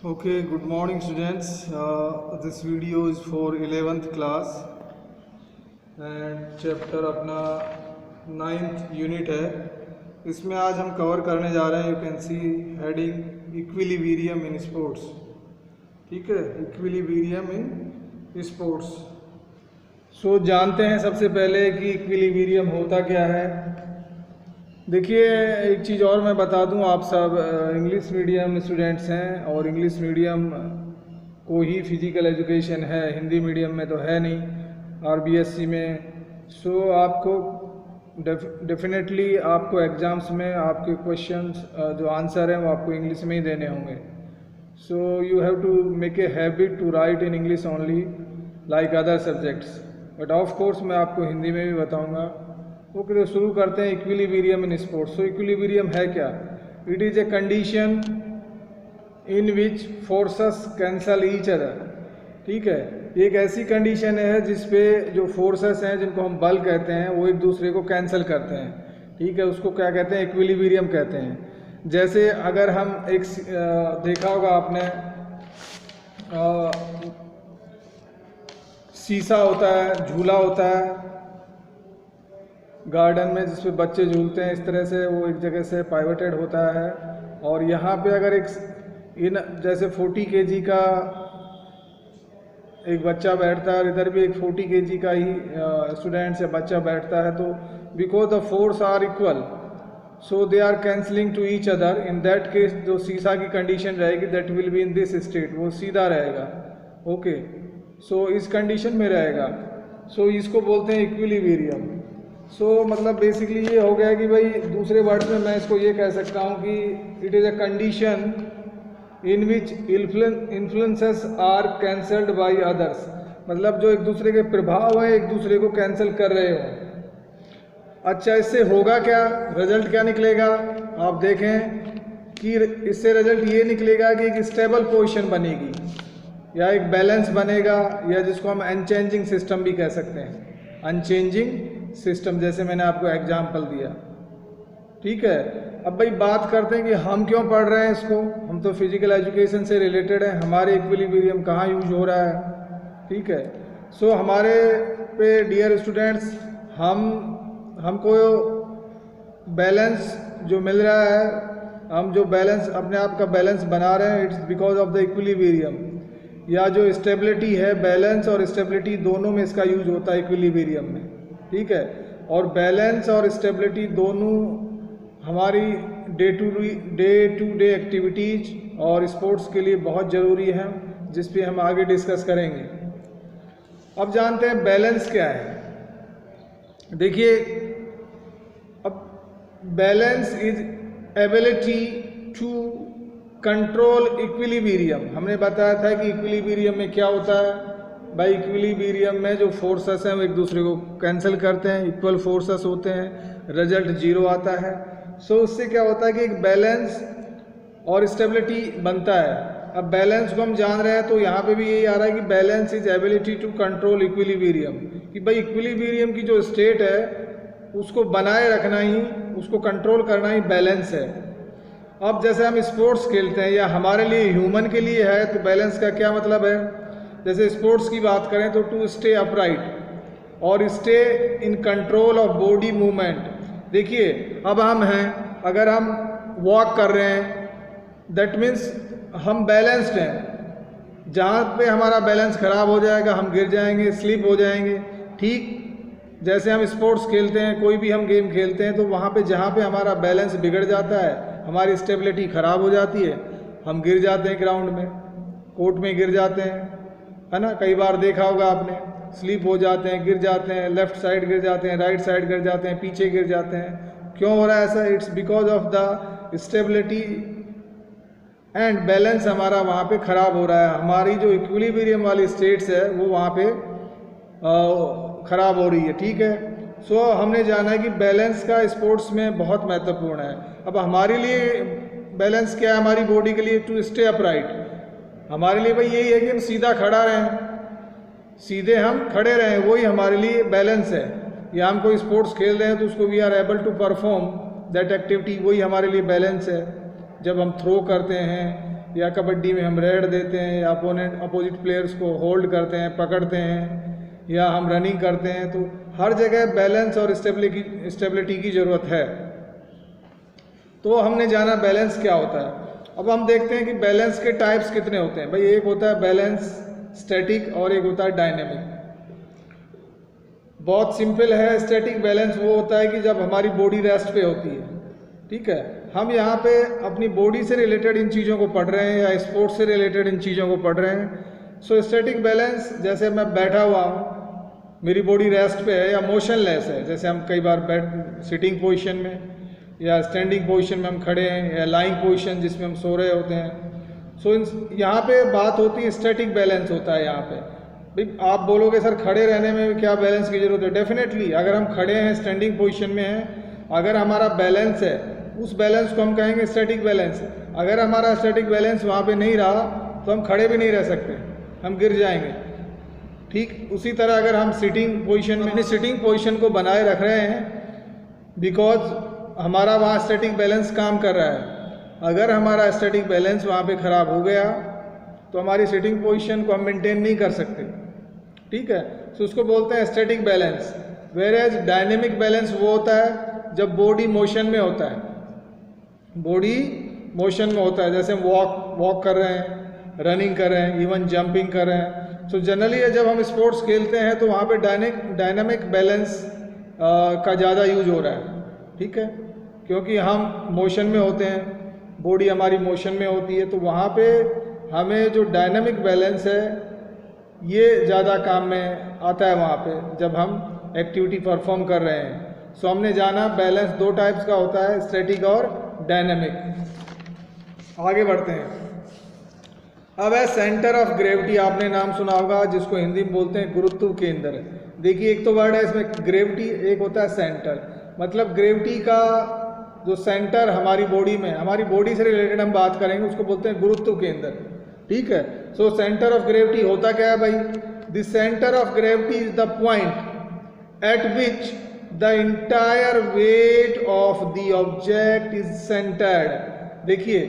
Okay, good morning students. This video is for 11th class and chapter अपना 9th unit है. इसमें आज हम कवर करने जा रहे हैं. You can see heading equilibrium in sports. ठीक है, equilibrium in sports. So जानते हैं सबसे पहले कि equilibrium होता क्या है. देखिए, एक चीज़ और मैं बता दूं, आप सब इंग्लिश मीडियम स्टूडेंट्स हैं और इंग्लिश मीडियम को ही फिज़िकल एजुकेशन है, हिंदी मीडियम में तो है नहीं आरबीएससी में. सो आपको डेफिनेटली आपको एग्ज़ाम्स में आपके क्वेश्चंस जो आंसर हैं वो आपको इंग्लिश में ही देने होंगे. So you have to make a habit to write in English only like other subjects. But of course मैं आपको हिंदी में भी बताऊँगा. ओके, तो शुरू करते हैं. Equilibrium in sports. So equilibrium है क्या? It is a condition in which forces cancel each other. ठीक है, एक ऐसी कंडीशन है जिसपे जो फोर्सेस हैं जिनको हम बल कहते हैं वो एक दूसरे को कैंसिल करते हैं. ठीक है, उसको क्या कहते हैं? इक्विलिब्रियम कहते हैं. जैसे अगर हम एक देखा होगा आपने शीशा होता है, झूला होता है गार्डन में जिसपे बच्चे झूलते हैं, इस तरह से वो एक जगह से पाइवटेड होता है. और यहाँ पे अगर जैसे 40 kg का एक बच्चा बैठता है और इधर भी एक 40 kg का ही स्टूडेंट या बच्चा बैठता है, तो because the force are equal so they are cancelling to each other. In that case जो शीशा की कंडीशन रहेगी that will be in this state, वो सीधा रहेगा. ओके, सो इस कंडीशन में रहेगा. सो इसको बोलते हैं इक्विलिब्रियम. सो मतलब बेसिकली ये हो गया कि भाई दूसरे वर्ड में मैं इसको ये कह सकता हूँ कि it is a condition in which influences are cancelled by others. मतलब जो एक दूसरे के प्रभाव है एक दूसरे को कैंसिल कर रहे हो. अच्छा, इससे होगा क्या? रिजल्ट क्या निकलेगा? आप देखें कि इससे रिजल्ट ये निकलेगा कि एक स्टेबल पोजीशन बनेगी या एक बैलेंस बनेगा, या जिसको हम अनचेंजिंग सिस्टम भी कह सकते हैं. अनचेंजिंग सिस्टम, जैसे मैंने आपको एग्जाम्पल दिया. ठीक है, अब भाई बात करते हैं कि हम क्यों पढ़ रहे हैं इसको. हम तो फिजिकल एजुकेशन से रिलेटेड है, हमारे इक्विलिब्रियम कहाँ यूज हो रहा है. ठीक है, सो हमारे पे डियर स्टूडेंट्स हमको बैलेंस जो मिल रहा है, हम जो बैलेंस अपने आप का बैलेंस बना रहे हैं, it's because of the equilibrium. या जो स्टेबिलिटी है, बैलेंस और स्टेबिलिटी दोनों में इसका यूज होता है इक्विलिब्रियम में. ठीक है, और बैलेंस और स्टेबिलिटी दोनों हमारी डे टू डे एक्टिविटीज और स्पोर्ट्स के लिए बहुत ज़रूरी है, जिस पे हम आगे डिस्कस करेंगे. अब जानते हैं बैलेंस क्या है. देखिए, अब balance is ability to control equilibrium. हमने बताया था कि इक्विलिब्रियम में क्या होता है. भाई इक्विलिब्रियम में जो फोर्सेस हैं वो एक दूसरे को कैंसिल करते हैं, इक्वल फोर्सेस होते हैं, रिजल्ट जीरो आता है. सो उससे क्या होता है कि एक बैलेंस और स्टेबिलिटी बनता है. अब बैलेंस को हम जान रहे हैं तो यहाँ पे भी यही आ रहा है कि balance is ability to control equilibrium. कि भाई इक्विलिब्रियम की जो स्टेट है उसको बनाए रखना ही, उसको कंट्रोल करना ही बैलेंस है. अब जैसे हम स्पोर्ट्स खेलते हैं या हमारे लिए ह्यूमन के लिए है, तो बैलेंस का क्या मतलब है. जैसे स्पोर्ट्स की बात करें तो टू स्टे अपराइट और stay in control of body movement. देखिए, अब हम हैं, अगर हम वॉक कर रहे हैं दैट मीन्स हम बैलेंस्ड हैं. जहाँ पे हमारा बैलेंस ख़राब हो जाएगा हम गिर जाएंगे, स्लिप हो जाएंगे. ठीक जैसे हम स्पोर्ट्स खेलते हैं, कोई भी हम गेम खेलते हैं, तो वहाँ पे जहाँ पे हमारा बैलेंस बिगड़ जाता है, हमारी स्टेबिलिटी ख़राब हो जाती है, हम गिर जाते हैं, ग्राउंड में कोर्ट में गिर जाते हैं, है ना. कई बार देखा होगा आपने, स्लिप हो जाते हैं, गिर जाते हैं, लेफ्ट साइड गिर जाते हैं, राइट साइड गिर जाते हैं, पीछे गिर जाते हैं. क्यों हो रहा है ऐसा? It's because of the stability and balance हमारा वहाँ पे ख़राब हो रहा है. हमारी जो इक्विलिब्रियम वाली स्टेट्स है वो वहाँ पे ख़राब हो रही है. ठीक है, सो हमने जाना है कि बैलेंस का स्पोर्ट्स में बहुत महत्वपूर्ण है. अब हमारे लिए बैलेंस क्या है हमारी बॉडी के लिए? To stay upright. हमारे लिए भाई यही है कि हम सीधा खड़ा रहें, सीधे हम खड़े रहें, वही हमारे लिए बैलेंस है. या हम कोई स्पोर्ट्स खेल रहे हैं तो उसको we are able to perform that activity, वही हमारे लिए बैलेंस है. जब हम थ्रो करते हैं या कबड्डी में हम रेड देते हैं, या अपोजिट प्लेयर्स को होल्ड करते हैं, पकड़ते हैं, या हम रनिंग करते हैं। तो हर जगह बैलेंस और स्टेबिलिटी की ज़रूरत है। तो हमने जाना बैलेंस क्या होता है। अब हम देखते हैं कि बैलेंस के टाइप्स कितने होते हैं। भाई एक होता है बैलेंस स्टैटिक और एक होता है डायनेमिक। बहुत सिंपल है। स्टैटिक बैलेंस वो होता है कि जब हमारी बॉडी रेस्ट पे होती है, ठीक है, हम यहाँ पे अपनी बॉडी से रिलेटेड इन चीज़ों को पढ़ रहे हैं या स्पोर्ट्स से रिलेटेड इन चीज़ों को पढ़ रहे हैं। सो स्टैटिक बैलेंस, जैसे मैं बैठा हुआ हूँ, मेरी बॉडी रेस्ट पे है या मोशनलेस है, जैसे हम कई बार सिटिंग पोजीशन में या स्टैंडिंग पोजीशन में हम खड़े हैं, या लाइंग पोजीशन जिसमें हम सो रहे होते हैं। सो यहाँ पे बात होती है स्टैटिक बैलेंस होता है यहाँ पे। भाई आप बोलोगे सर खड़े रहने में क्या बैलेंस की ज़रूरत है? डेफिनेटली, अगर हम खड़े हैं, स्टैंडिंग पोजीशन में हैं, अगर हमारा बैलेंस है, उस बैलेंस को हम कहेंगे स्टैटिक बैलेंस। अगर हमारा स्टैटिक बैलेंस वहाँ पे नहीं रहा तो हम खड़े भी नहीं रह सकते, हम गिर जाएंगे। ठीक उसी तरह अगर हम सिटिंग पोजीशन में अपनी सिटिंग पोजीशन को बनाए रख रहे हैं, बिकॉज हमारा वहाँ स्टैटिक बैलेंस काम कर रहा है। अगर हमारा स्टैटिक बैलेंस वहाँ पे ख़राब हो गया तो हमारी सिटिंग पोजीशन को हम मेंटेन नहीं कर सकते, ठीक है। तो उसको बोलते हैं static balance. Whereas dynamic balance वो होता है जब बॉडी मोशन में होता है, बॉडी मोशन में होता है, जैसे हम वॉक कर रहे हैं, रनिंग कर रहे हैं, इवन जंपिंग कर रहे हैं। सो जनरली जब हम स्पोर्ट्स खेलते हैं तो वहाँ पे डायनेमिक बैलेंस का ज़्यादा यूज हो रहा है, ठीक है, क्योंकि हम मोशन में होते हैं, बॉडी हमारी मोशन में होती है, तो वहाँ पे हमें जो डायनेमिक बैलेंस है ये ज़्यादा काम में आता है वहाँ पे जब हम एक्टिविटी परफॉर्म कर रहे हैं। सो हमने जाना बैलेंस दो टाइप्स का होता है, स्टैटिक और डायनेमिक। आगे बढ़ते हैं। अब है सेंटर ऑफ ग्रेविटी, आपने नाम सुना होगा, जिसको हिंदी में बोलते हैं गुरुत्व केंद्र। देखिए एक तो वर्ड है इसमें ग्रेविटी, एक होता है सेंटर। मतलब ग्रेविटी का जो सेंटर हमारी बॉडी में, हमारी बॉडी से रिलेटेड हम बात करेंगे, उसको बोलते हैं गुरुत्व केंद्र, ठीक है। सो सेंटर ऑफ ग्रेविटी होता क्या है भाई? The centre of gravity is the point eight which the entire weight of the object is centred. देखिए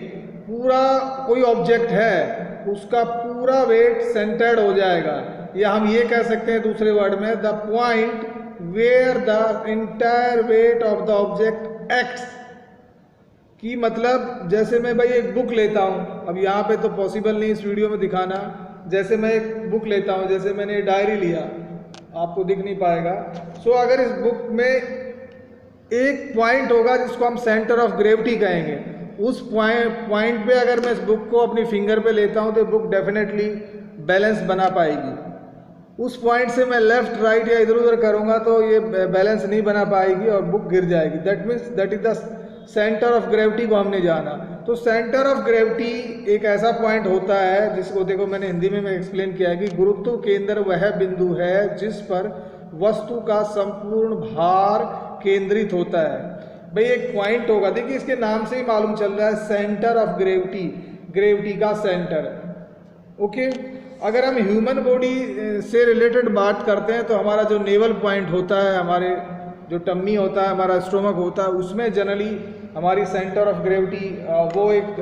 पूरा कोई ऑब्जेक्ट है, उसका पूरा वेट सेंटर्ड हो जाएगा, या हम ये कह सकते हैं दूसरे वर्ड में, the point where the entire weight of the object acts. कि मतलब जैसे मैं भाई एक बुक लेता हूँ, अब यहाँ पे तो पॉसिबल नहीं इस वीडियो में दिखाना, जैसे मैं एक बुक लेता हूँ, जैसे मैंने डायरी लिया, आपको दिख नहीं पाएगा। सो अगर इस बुक में एक पॉइंट होगा जिसको हम सेंटर ऑफ ग्रेविटी कहेंगे, उस पॉइंट पे अगर मैं इस बुक को अपनी फिंगर पे लेता हूँ तो बुक डेफिनेटली बैलेंस बना पाएगी। उस पॉइंट से मैं लेफ्ट राइट या इधर उधर करूँगा तो ये बैलेंस नहीं बना पाएगी और बुक गिर जाएगी। That means that is the centre of gravity को हमने जाना। तो सेंटर ऑफ ग्रेविटी एक ऐसा पॉइंट होता है जिसको देखो मैंने हिंदी में एक्सप्लेन किया है कि गुरुत्व केंद्र वह बिंदु है जिस पर वस्तु का संपूर्ण भार केंद्रित होता है। भाई एक पॉइंट होगा, देखिए इसके नाम से ही मालूम चल रहा है सेंटर ऑफ ग्रेविटी, ग्रेविटी का सेंटर, ओके। अगर हम ह्यूमन बॉडी से रिलेटेड बात करते हैं तो हमारा जो नेवल पॉइंट होता है, हमारे जो टम्मी होता है, हमारा स्टोमक होता है, उसमें जनरली हमारी सेंटर ऑफ ग्रेविटी वो एक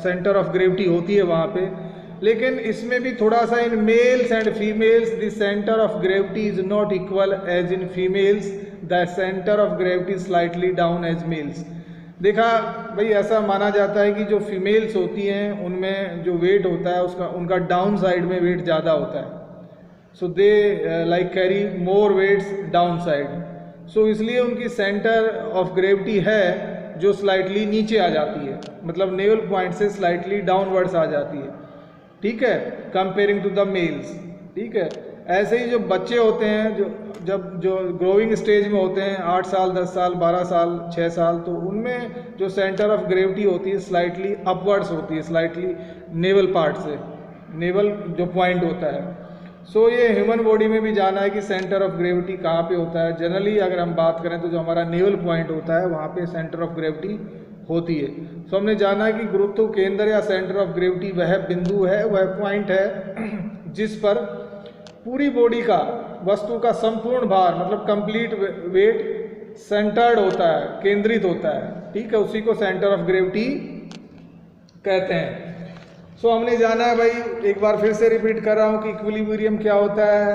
सेंटर ऑफ ग्रेविटी होती है वहाँ पे। लेकिन इसमें भी थोड़ा सा in males and females the centre of gravity is not equal as in females, the centre of gravity slightly down as males. देखा भाई ऐसा माना जाता है कि जो फीमेल्स होती हैं उनमें जो वेट होता है उसका उनका डाउन साइड में वेट ज़्यादा होता है। So they like carry more weights down side. So इसलिए उनकी सेंटर ऑफ ग्रेविटी है जो स्लाइटली नीचे आ जाती है, मतलब नेवल पॉइंट से स्लाइटली डाउनवर्ड्स आ जाती है, ठीक है, कंपेयरिंग टू द मेल्स, ठीक है। ऐसे ही जो बच्चे होते हैं जो ग्रोइंग स्टेज में होते हैं, 8 साल 10 साल 12 साल 6 साल, तो उनमें जो सेंटर ऑफ ग्रेविटी होती है स्लाइटली अपवर्ड्स होती है, स्लाइटली नेवल पार्ट से, नेवल जो पॉइंट होता है। सो ये ह्यूमन बॉडी में भी जाना है कि सेंटर ऑफ ग्रेविटी कहाँ पे होता है। जनरली अगर हम बात करें तो जो हमारा नेवल पॉइंट होता है वहाँ पे सेंटर ऑफ ग्रेविटी होती है। सो हमने जाना है कि गुरुत्व केंद्र या सेंटर ऑफ ग्रेविटी वह बिंदु है, वह पॉइंट है जिस पर पूरी बॉडी का, वस्तु का संपूर्ण भार मतलब कंप्लीट वेट सेंटर्ड होता है, केंद्रित होता है, ठीक है, उसी को सेंटर ऑफ ग्रेविटी कहते हैं। सो हमने जाना है भाई, एक बार फिर से रिपीट कर रहा हूँ कि इक्विलिब्रियम क्या होता है,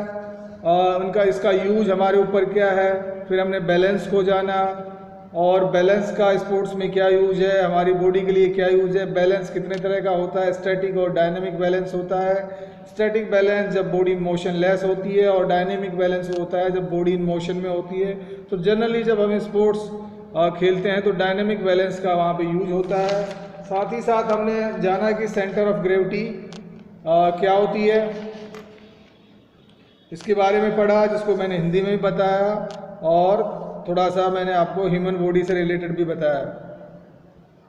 उनका इसका यूज हमारे ऊपर क्या है। फिर हमने बैलेंस को जाना, और बैलेंस का स्पोर्ट्स में क्या यूज है, हमारी बॉडी के लिए क्या यूज है। बैलेंस कितने तरह का होता है, स्टैटिक और डायनेमिक बैलेंस होता है। स्टैटिक बैलेंस जब बॉडी मोशन लेस होती है, और डायनेमिक बैलेंस होता है जब बॉडी इन मोशन में होती है। तो जनरली जब हम स्पोर्ट्स खेलते हैं तो डायनेमिक बैलेंस का वहाँ पे यूज होता है। साथ ही साथ हमने जाना कि सेंटर ऑफ ग्रेविटी क्या होती है, इसके बारे में पढ़ा, जिसको मैंने हिंदी में भी बताया, और थोड़ा सा मैंने आपको ह्यूमन बॉडी से रिलेटेड भी बताया।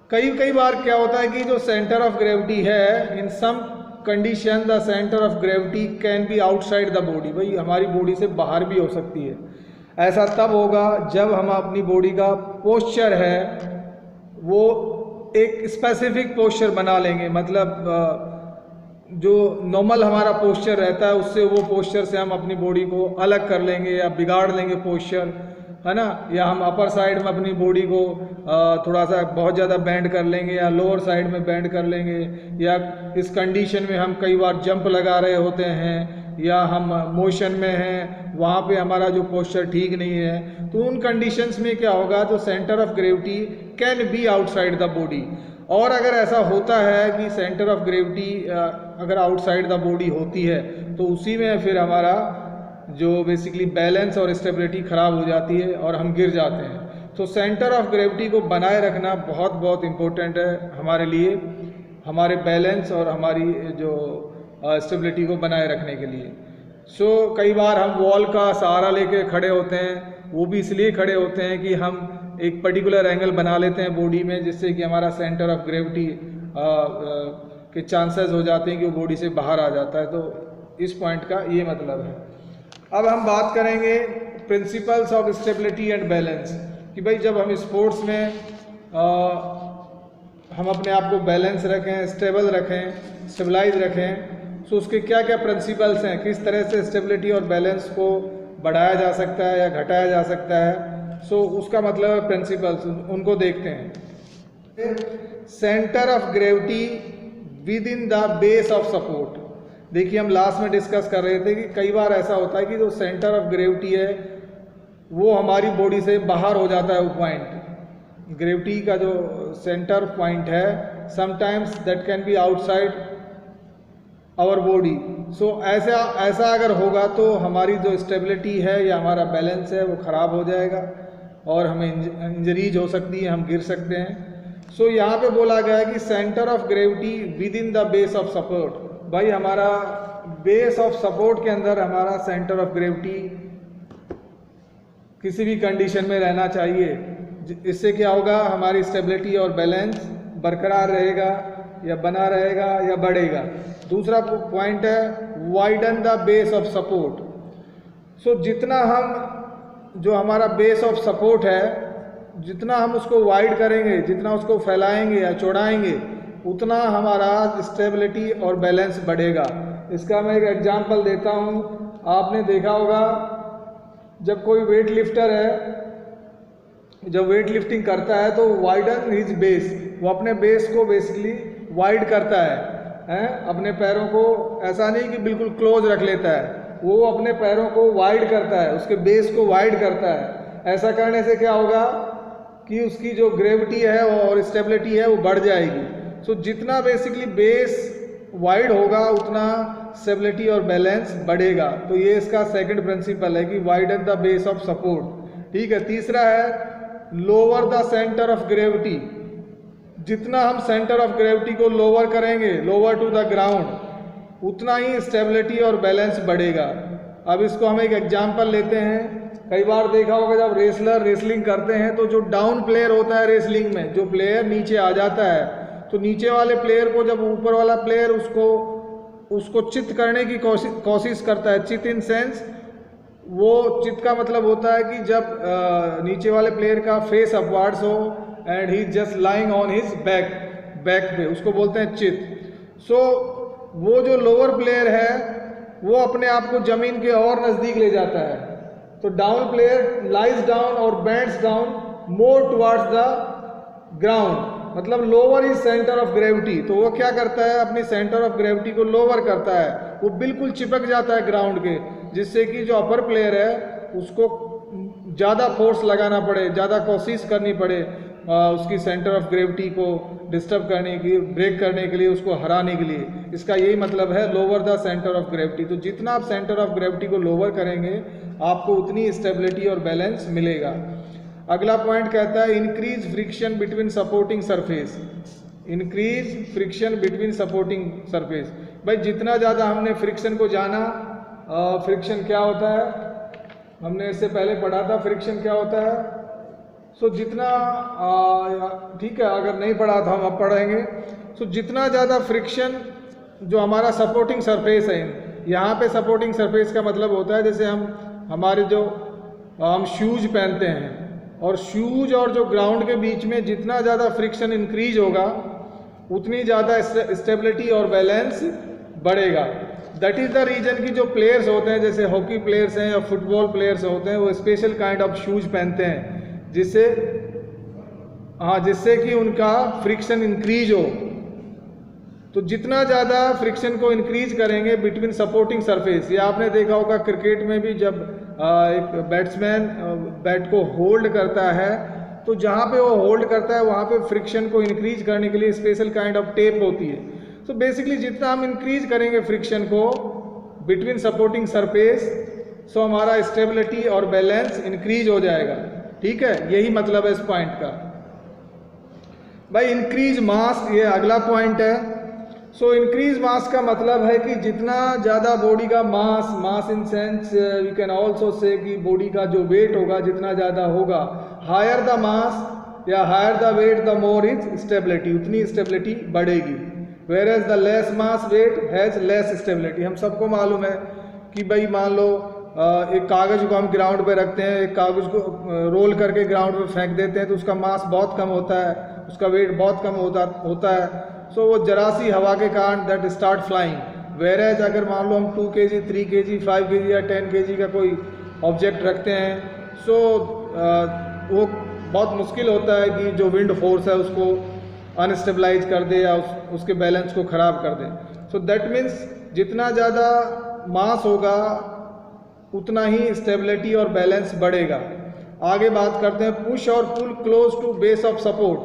कई बार क्या होता है कि जो सेंटर ऑफ ग्रेविटी है, in some condition the centre of gravity can be outside the body, भाई हमारी बॉडी से बाहर भी हो सकती है। ऐसा तब होगा जब हम अपनी बॉडी का पोस्चर है वो एक स्पेसिफिक पोस्चर बना लेंगे, मतलब जो नॉर्मल हमारा पोस्चर रहता है उससे वो पोस्चर से हम अपनी बॉडी को अलग कर लेंगे या बिगाड़ लेंगे पोस्चर, है ना। या हम अपर साइड में अपनी बॉडी को थोड़ा सा बहुत ज़्यादा बेंड कर लेंगे, या लोअर साइड में बेंड कर लेंगे, या इस कंडीशन में हम कई बार जंप लगा रहे होते हैं, या हम मोशन में हैं, वहाँ पे हमारा जो पोस्चर ठीक नहीं है। तो उन कंडीशंस में क्या होगा, जो centre of gravity can be outside the body. और अगर ऐसा होता है कि सेंटर ऑफ ग्रेविटी अगर आउटसाइड द बॉडी होती है, तो उसी में फिर हमारा जो बेसिकली बैलेंस और स्टेबिलिटी ख़राब हो जाती है और हम गिर जाते हैं। तो सेंटर ऑफ ग्रेविटी को बनाए रखना बहुत बहुत इम्पोर्टेंट है हमारे लिए, हमारे बैलेंस और हमारी जो स्टेबिलिटी को बनाए रखने के लिए। सो कई बार हम वॉल का सहारा लेके खड़े होते हैं, वो भी इसलिए खड़े होते हैं कि हम एक पर्टिकुलर एंगल बना लेते हैं बॉडी में, जिससे कि हमारा सेंटर ऑफ ग्रेविटी के चांसेस हो जाते हैं कि वो बॉडी से बाहर आ जाता है। तो इस पॉइंट का ये मतलब है। अब हम बात करेंगे principles of stability and balance, कि भाई जब हम स्पोर्ट्स में हम अपने आप को बैलेंस रखें, स्टेबल रखें, स्टेबलाइज रखें, तो उसके क्या क्या प्रिंसिपल्स हैं, किस तरह से स्टेबिलिटी और बैलेंस को बढ़ाया जा सकता है या घटाया जा सकता है। सो उसका मतलब है प्रिंसिपल्स, उनको देखते हैं। Centre of gravity with in the base of support. देखिए हम लास्ट में डिस्कस कर रहे थे कि कई बार ऐसा होता है कि जो सेंटर ऑफ ग्रेविटी है वो हमारी बॉडी से बाहर हो जाता है। वो पॉइंट ग्रेविटी का जो सेंटर पॉइंट है, sometimes that can be outside our body. So ऐसा अगर होगा तो हमारी जो स्टेबिलिटी है या हमारा बैलेंस है वो ख़राब हो जाएगा और हमें इंजरीज हो सकती है, हम गिर सकते हैं। सो यहाँ पे बोला गया है कि centre of gravity with in the base of support. भाई हमारा बेस ऑफ सपोर्ट के अंदर हमारा सेंटर ऑफ ग्रेविटी किसी भी कंडीशन में रहना चाहिए। इससे क्या होगा, हमारी स्टेबिलिटी और बैलेंस बरकरार रहेगा या बना रहेगा या बढ़ेगा। दूसरा पॉइंट है widen the base of support. So जितना हम जो हमारा बेस ऑफ सपोर्ट है, जितना हम उसको वाइड करेंगे, जितना उसको फैलाएंगे या चौड़ाएंगे, उतना हमारा स्टेबिलिटी और बैलेंस बढ़ेगा। इसका मैं एक एग्जांपल देता हूँ। आपने देखा होगा जब कोई वेट लिफ्टर है, जब वेट लिफ्टिंग करता है तो वाइडन हिज बेस, वो अपने बेस को बेसिकली वाइड करता है, अपने पैरों को ऐसा नहीं कि बिल्कुल क्लोज रख लेता है, वो अपने पैरों को वाइड करता है, उसके बेस को वाइड करता है। ऐसा करने से क्या होगा कि उसकी जो ग्रेविटी है और स्टेबिलिटी है वो बढ़ जाएगी। सो जितना बेसिकली बेस वाइड होगा उतना स्टेबिलिटी और बैलेंस बढ़ेगा। तो ये इसका सेकंड प्रिंसिपल है कि widen the base of support. ठीक है। तीसरा है lower the centre of gravity. जितना हम सेंटर ऑफ ग्रेविटी को लोअर करेंगे, लोअर टू द ग्राउंड, उतना ही स्टेबिलिटी और बैलेंस बढ़ेगा। अब इसको हम एक एग्जांपल लेते हैं। कई बार देखा होगा जब रेसलर रेसलिंग करते हैं तो जो डाउन प्लेयर होता है रेसलिंग में, जो प्लेयर नीचे आ जाता है, तो नीचे वाले प्लेयर को जब ऊपर वाला प्लेयर उसको चित करने की कोशिश करता है। चित इन सेंस, वो चित का मतलब होता है कि जब नीचे वाले प्लेयर का फेस अपवर्ड्स हो and he just lying on his back पे, उसको बोलते हैं चित। सो वो जो लोअर प्लेयर है वो अपने आप को जमीन के और नज़दीक ले जाता है। तो डाउन प्लेयर लाइज डाउन और bends down more towards the ground, मतलब lower is centre of gravity, तो वो क्या करता है, अपनी सेंटर ऑफ ग्रेविटी को लोअर करता है, वो बिल्कुल चिपक जाता है ग्राउंड के, जिससे कि जो अपर प्लेयर है उसको ज़्यादा फोर्स लगाना पड़े, ज़्यादा कोशिश करनी पड़े उसकी सेंटर ऑफ ग्रेविटी को डिस्टर्ब करने की, ब्रेक करने के लिए, उसको हराने के लिए। इसका यही मतलब है lower the centre of gravity. तो जितना आप सेंटर ऑफ ग्रेविटी को लोअर करेंगे आपको उतनी स्टेबिलिटी और बैलेंस मिलेगा। अगला पॉइंट कहता है increase friction between supporting surface. Increase friction between supporting surface, भाई जितना ज़्यादा हमने फ्रिक्शन को जाना, फ्रिक्शन क्या होता है हमने इससे पहले पढ़ा था, फ्रिक्शन क्या होता है। सो जितना ठीक है, अगर नहीं पढ़ा तो हम अब पढ़ेंगे। सो जितना ज़्यादा फ्रिक्शन जो हमारा सपोर्टिंग सरफेस है, यहाँ पे सपोर्टिंग सरफेस का मतलब होता है जैसे हमारे जो हम शूज पहनते हैं, और शूज और जो ग्राउंड के बीच में जितना ज़्यादा फ्रिक्शन इंक्रीज होगा उतनी ज़्यादा स्टेबिलिटी और बैलेंस बढ़ेगा। दैट इज़ द रीजन कि जो प्लेयर्स होते हैं, जैसे हॉकी प्लेयर्स हैं या फुटबॉल प्लेयर्स होते हैं, वो स्पेशल काइंड ऑफ शूज पहनते हैं जिससे कि उनका फ्रिक्शन इंक्रीज हो। तो जितना ज़्यादा फ्रिक्शन को इंक्रीज करेंगे बिटवीन सपोर्टिंग सरफेस, ये आपने देखा होगा क्रिकेट में भी, जब एक बैट्समैन बैट को होल्ड करता है तो जहाँ पे वो होल्ड करता है वहाँ पे फ्रिक्शन को इंक्रीज करने के लिए स्पेशल काइंड ऑफ टेप होती है। तो बेसिकली जितना हम इंक्रीज करेंगे फ्रिक्शन को बिटवीन सपोर्टिंग सरफेस, सो हमारा स्टेबिलिटी और बैलेंस इंक्रीज हो जाएगा। ठीक है, यही मतलब है इस पॉइंट का। भाई इंक्रीज मास, ये अगला पॉइंट है। सो इंक्रीज मास का मतलब है कि जितना ज़्यादा बॉडी का mass in sense we can also say कि बॉडी का जो वेट होगा जितना ज़्यादा होगा, हायर द मास या higher the weight the more is stability, उतनी स्टेबिलिटी बढ़ेगी। Whereas the less mass weight has less stability. हम सबको मालूम है कि भाई मान लो एक कागज़ को हम ग्राउंड पे रखते हैं, एक कागज़ को रोल करके ग्राउंड पे फेंक देते हैं तो उसका मास बहुत कम होता है, उसका वेट बहुत कम होता है। सो वो जरा सी हवा के कारण that start flying. Whereas अगर मान लो हम 2 kg 3 kg 5 kg या 10 kg का कोई ऑब्जेक्ट रखते हैं, सो वो बहुत मुश्किल होता है कि जो विंड फोर्स है उसको अनस्टेबलाइज कर दे या उसके बैलेंस को ख़राब कर दे। सो दैट मीन्स जितना ज़्यादा मास होगा उतना ही स्टेबिलिटी और बैलेंस बढ़ेगा। आगे बात करते हैं पुश और pull close to base of support.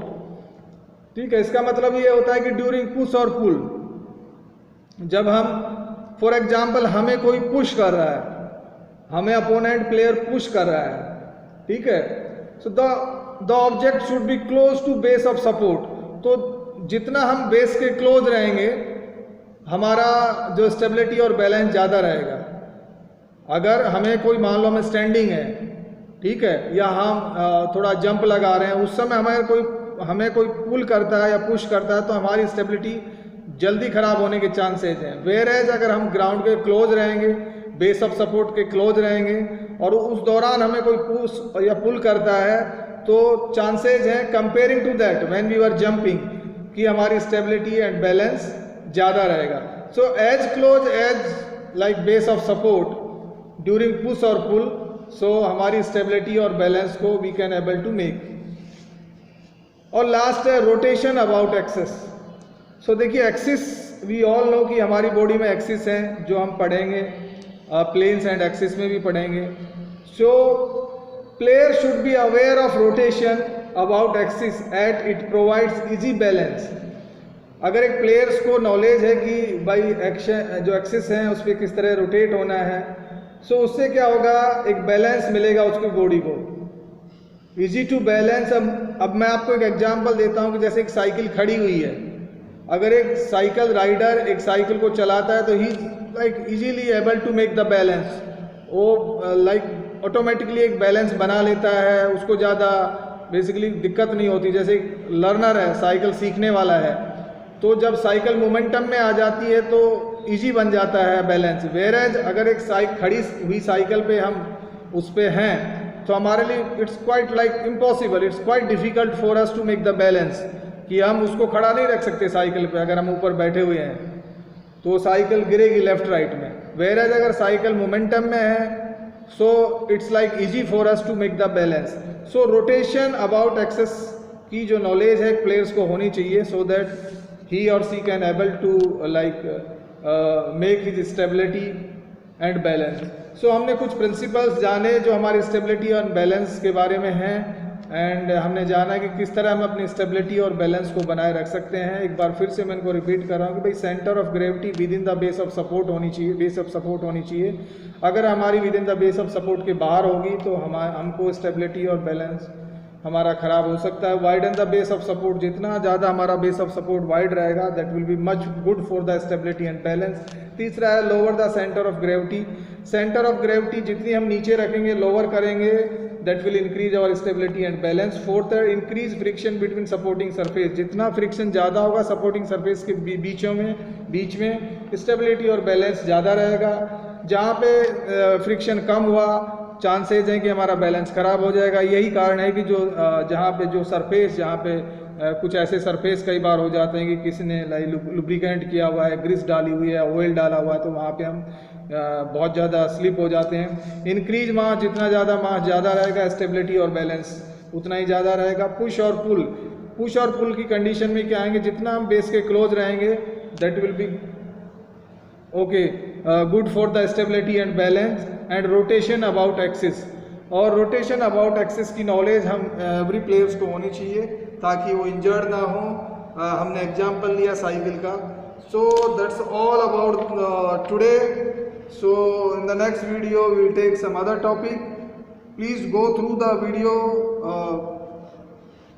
ठीक है, इसका मतलब ये होता है कि ड्यूरिंग पुश और पुल, जब हम फॉर एग्जांपल हमें कोई पुश कर रहा है, हमें अपोनेंट प्लेयर पुश कर रहा है, ठीक है, so the object should be close to base of support. तो जितना हम बेस के क्लोज रहेंगे हमारा जो स्टेबिलिटी और बैलेंस ज़्यादा रहेगा। अगर हमें कोई मान लो हमें स्टैंडिंग है, ठीक है, या हम थोड़ा जंप लगा रहे हैं, उस समय हमें कोई पुल करता है या पुश करता है तो हमारी स्टेबिलिटी जल्दी ख़राब होने के चांसेस हैं। वेयर एज अगर हम ग्राउंड के क्लोज रहेंगे, बेस ऑफ सपोर्ट के क्लोज रहेंगे और उस दौरान हमें कोई पुश या पुल करता है तो चांसेस हैं comparing to that when we are jumping कि हमारी स्टेबिलिटी एंड बैलेंस ज़्यादा रहेगा। So as close as like base of support during push और पुल, सो हमारी स्टेबिलिटी और बैलेंस को we can able to make. और लास्ट है रोटेशन अबाउट एक्सिस। सो देखिए एक्सिस, वी ऑल नो कि हमारी बॉडी में एक्सिस हैं जो हम पढ़ेंगे, प्लेन्स एंड एक्सिस में भी पढ़ेंगे। सो player should be aware of rotation about axis at it provides easy balance. अगर एक प्लेयर्स को नॉलेज है कि भाई एक्शन जो एक्सिस हैं उस पर किस तरह रोटेट होना है, सो उससे क्या होगा, एक बैलेंस मिलेगा उसकी बॉडी को, इजी टू बैलेंस। अब मैं आपको एक एग्जांपल देता हूँ कि जैसे एक साइकिल खड़ी हुई है, अगर एक साइकिल राइडर एक साइकिल को चलाता है तो he like easily able to make the balance, वो लाइक ऑटोमेटिकली एक बैलेंस बना लेता है, उसको ज़्यादा बेसिकली दिक्कत नहीं होती। जैसे एक लर्नर है, साइकिल सीखने वाला है, तो जब साइकिल मोमेंटम में आ जाती है तो इजी बन जाता है बैलेंस। वेयरएज अगर एक खड़ी हुई साइकिल पे हम उस पे हैं तो हमारे लिए it's quite like impossible, it's quite difficult for us to make the balance, कि हम उसको खड़ा नहीं रख सकते साइकिल पे। अगर हम ऊपर बैठे हुए हैं तो साइकिल गिरेगी लेफ्ट राइट में। वेयरएज अगर साइकिल मोमेंटम में है so it's like easy for us to make the balance. So rotation about axis की जो नॉलेज है प्लेयर्स को होनी चाहिए, सो दैट ही और she can able to like make his stability and balance. So हमने कुछ प्रिंसिपल्स जाने जो हमारी स्टेबिलिटी और बैलेंस के बारे में हैं, एंड हमने जाना कि किस तरह हम अपनी स्टेबिलिटी और बैलेंस को बनाए रख सकते हैं। एक बार फिर से मैं इनको रिपीट कर रहा हूँ कि भाई centre of gravity with in the base of support होनी चाहिए, बेस ऑफ सपोर्ट होनी चाहिए। अगर हमारी with in the base of support के बाहर होगी तो हमको स्टेबिलिटी और बैलेंस हमारा ख़राब हो सकता है। Wide and the base of support, जितना ज़्यादा हमारा बेस ऑफ सपोर्ट वाइड रहेगा that will be much good for the stability and balance. तीसरा है lower the centre of gravity. Centre of gravity जितनी हम नीचे रखेंगे, लोअर करेंगे, that will increase our stability and balance. Fourth है increase friction between supporting surface. जितना friction ज़्यादा होगा सपोर्टिंग सरफेस के बीच में स्टेबिलिटी और बैलेंस ज़्यादा रहेगा। जहाँ पे फ्रिक्शन कम हुआ चांसेज हैं कि हमारा बैलेंस ख़राब हो जाएगा। यही कारण है कि जो जहाँ पे जो सरफेस, जहाँ पे कुछ ऐसे सरफेस कई बार हो जाते हैं कि किसी ने लुब्रिकेंट किया हुआ है, ग्रीस डाली हुई है, ऑयल डाला हुआ है, तो वहाँ पे हम बहुत ज़्यादा स्लिप हो जाते हैं। इंक्रीज मास, जितना ज़्यादा मास ज़्यादा रहेगा स्टेबिलिटी और बैलेंस उतना ही ज़्यादा रहेगा। पुश और पुल की कंडीशन में क्या आएंगे, जितना हम बेस के क्लोज रहेंगे that will B okay good for the stability and balance. And rotation about axis, और रोटेशन अबाउट एक्सिस की नॉलेज हम एवरी प्लेयर्स को होनी चाहिए ताकि वो इंजर्ड ना हो। हमने एग्जाम्पल लिया साइकिल का। So that's all about today. So in the next video we will take some other topic. Please go through the video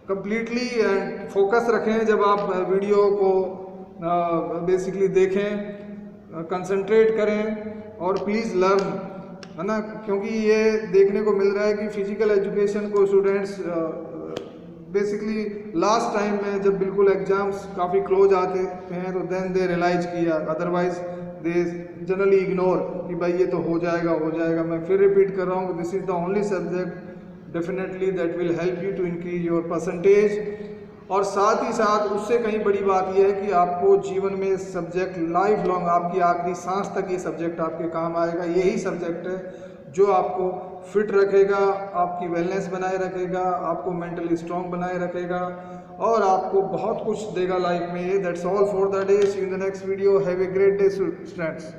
completely and focus रखें जब आप वीडियो को बेसिकली देखें, कंसंट्रेट करें और प्लीज़ लर्न, है ना, क्योंकि ये देखने को मिल रहा है कि फिजिकल एजुकेशन को स्टूडेंट्स बेसिकली लास्ट टाइम में जब बिल्कुल एग्जाम्स काफ़ी क्लोज आते हैं तो देन दे रियलाइज किया, अदरवाइज दे जनरली इग्नोर कि भाई ये तो हो जाएगा। मैं फिर रिपीट कर रहा हूँ, this is the only subject definitely that will help you to increase your percentage. और साथ ही साथ उससे कहीं बड़ी बात यह है कि आपको जीवन में सब्जेक्ट लाइफ लॉन्ग, आपकी आखिरी सांस तक ये सब्जेक्ट आपके काम आएगा। यही सब्जेक्ट है जो आपको फिट रखेगा, आपकी वेलनेस बनाए रखेगा, आपको मेंटली स्ट्रॉन्ग बनाए रखेगा और आपको बहुत कुछ देगा लाइफ में। That's all for the day. See you in the next video. Have a great day students.